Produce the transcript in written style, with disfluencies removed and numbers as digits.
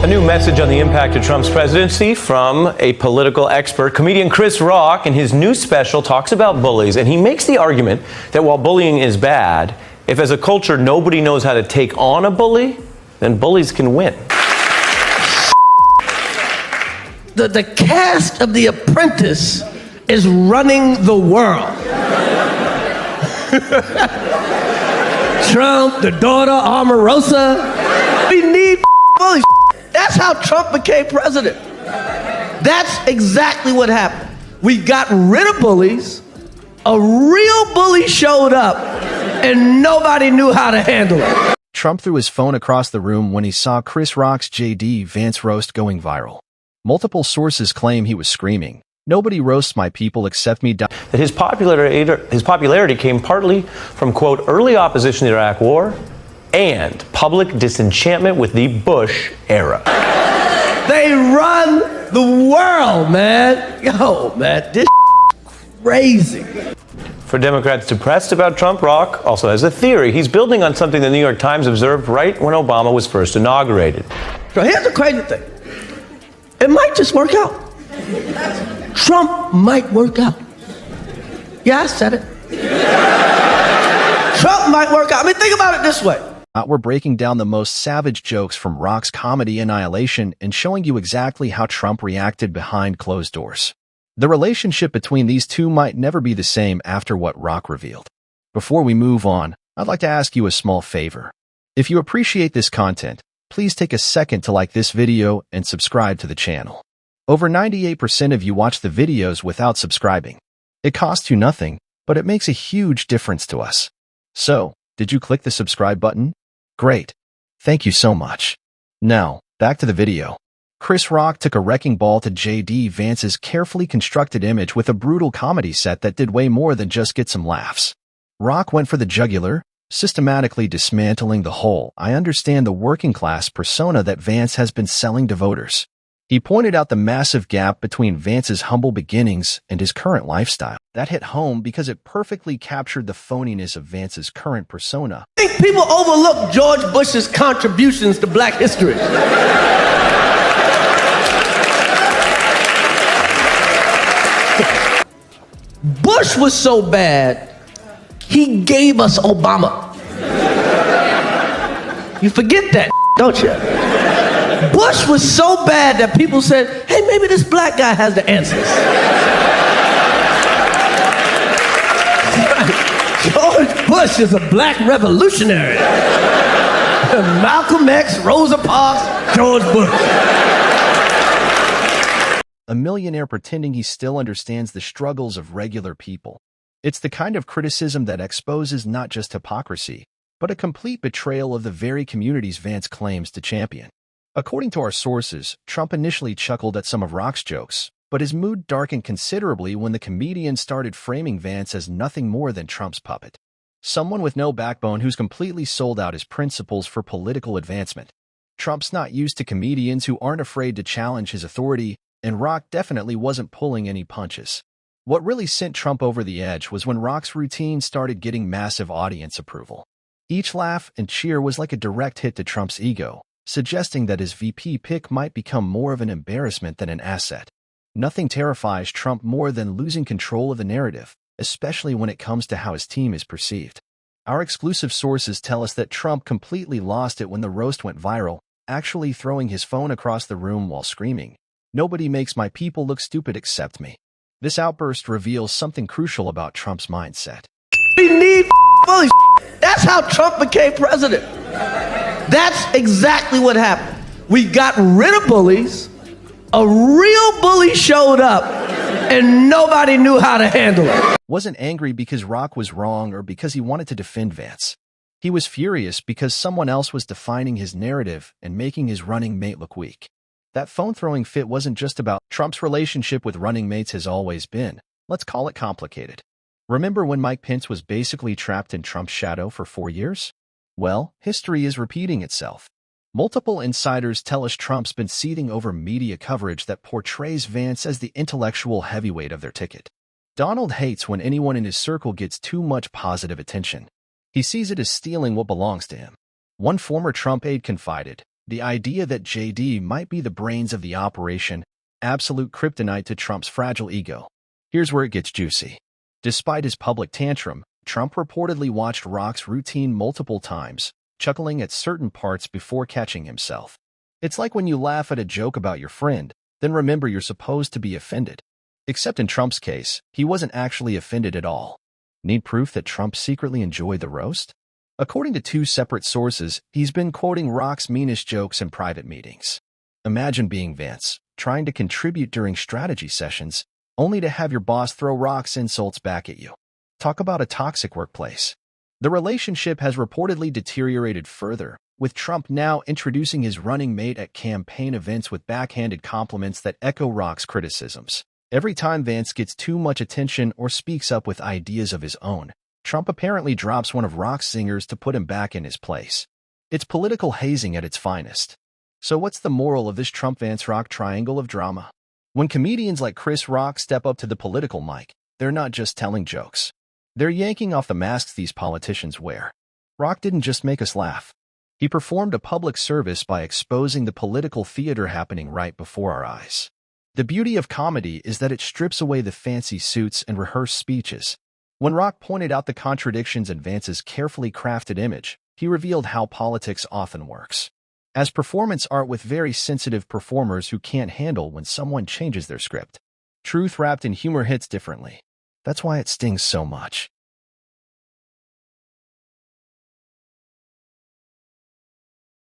A new message on the impact of Trump's presidency from a political expert. Comedian Chris Rock in his new special talks about bullies, and he makes the argument that while bullying is bad, if as a culture nobody knows how to take on a bully, then bullies can win. The cast of The Apprentice is running the world. Trump, the daughter, Omarosa. We need bullies. That's how Trump became president. That's exactly what happened. We got rid of bullies, a real bully showed up, and nobody knew how to handle it. Trump threw his phone across the room when he saw Chris Rock's JD Vance roast going viral. Multiple sources claim he was screaming, "Nobody roasts my people except me." That his popularity came partly from, quote, early opposition to the Iraq War and public disenchantment with the Bush era. They run the world, man. Yo, man, this crazy. For Democrats depressed about Trump, Rock also has a theory. He's building on something the New York Times observed right when Obama was first inaugurated. So here's the crazy thing. It might just work out. Trump might work out. Yeah, I said it. Trump might work out. I mean, think about it this way. We're breaking down the most savage jokes from Rock's comedy Annihilation and showing you exactly how Trump reacted behind closed doors. The relationship between these two might never be the same after what Rock revealed. Before we move on, I'd like to ask you a small favor. If you appreciate this content, please take a second to like this video and subscribe to the channel. Over 98% of you watch the videos without subscribing. It costs you nothing, but it makes a huge difference to us. So, did you click the subscribe button? Great. Thank you so much. Now, back to the video. Chris Rock took a wrecking ball to JD Vance's carefully constructed image with a brutal comedy set that did way more than just get some laughs. Rock went for the jugular, systematically dismantling the whole "I understand the working class" persona that Vance has been selling to voters. He pointed out the massive gap between Vance's humble beginnings and his current lifestyle. That hit home because it perfectly captured the phoniness of Vance's current persona. I think people overlook George Bush's contributions to black history. Bush was so bad, he gave us Obama. You forget that, don't you? Bush was so bad that people said, hey, maybe this black guy has the answers. George Bush is a black revolutionary. Malcolm X, Rosa Parks, George Bush. A millionaire pretending he still understands the struggles of regular people. It's the kind of criticism that exposes not just hypocrisy, but a complete betrayal of the very communities Vance claims to champion. According to our sources, Trump initially chuckled at some of Rock's jokes, but his mood darkened considerably when the comedian started framing Vance as nothing more than Trump's puppet. Someone with no backbone who's completely sold out his principles for political advancement. Trump's not used to comedians who aren't afraid to challenge his authority, and Rock definitely wasn't pulling any punches. What really sent Trump over the edge was when Rock's routine started getting massive audience approval. Each laugh and cheer was like a direct hit to Trump's ego, suggesting that his VP pick might become more of an embarrassment than an asset. Nothing terrifies Trump more than losing control of the narrative, especially when it comes to how his team is perceived. Our exclusive sources tell us that Trump completely lost it when the roast went viral, actually throwing his phone across the room while screaming, "Nobody makes my people look stupid except me." This outburst reveals something crucial about Trump's mindset. We need bullies. That's how Trump became president. That's exactly what happened. We got rid of bullies, a real bully showed up, and nobody knew how to handle it. Wasn't angry because Rock was wrong or because he wanted to defend Vance. He was furious because someone else was defining his narrative and making his running mate look weak. That phone-throwing fit wasn't just about Trump's relationship with running mates has always been, let's call it complicated. Remember when Mike Pence was basically trapped in Trump's shadow for 4 years? Well, history is repeating itself. Multiple insiders tell us Trump's been seething over media coverage that portrays Vance as the intellectual heavyweight of their ticket. Donald hates when anyone in his circle gets too much positive attention. He sees it as stealing what belongs to him. One former Trump aide confided, The idea that JD might be the brains of the operation, absolute kryptonite to Trump's fragile ego. Here's where it gets juicy. Despite his public tantrum, Trump reportedly watched Rock's routine multiple times, chuckling at certain parts before catching himself. It's like when you laugh at a joke about your friend, then remember you're supposed to be offended. Except in Trump's case, he wasn't actually offended at all. Need proof that Trump secretly enjoyed the roast? According to two separate sources, he's been quoting Rock's meanest jokes in private meetings. Imagine being Vance, trying to contribute during strategy sessions, only to have your boss throw Rock's insults back at you. Talk about a toxic workplace. The relationship has reportedly deteriorated further, with Trump now introducing his running mate at campaign events with backhanded compliments that echo Rock's criticisms. Every time Vance gets too much attention or speaks up with ideas of his own, Trump apparently drops one of Rock's singers to put him back in his place. It's political hazing at its finest. So what's the moral of this Trump-Vance-Rock triangle of drama? When comedians like Chris Rock step up to the political mic, they're not just telling jokes. They're yanking off the masks these politicians wear. Rock didn't just make us laugh. He performed a public service by exposing the political theater happening right before our eyes. The beauty of comedy is that it strips away the fancy suits and rehearsed speeches. When Rock pointed out the contradictions in Vance's carefully crafted image, he revealed how politics often works. As performance art with very sensitive performers who can't handle when someone changes their script. Truth wrapped in humor hits differently. That's why it stings so much.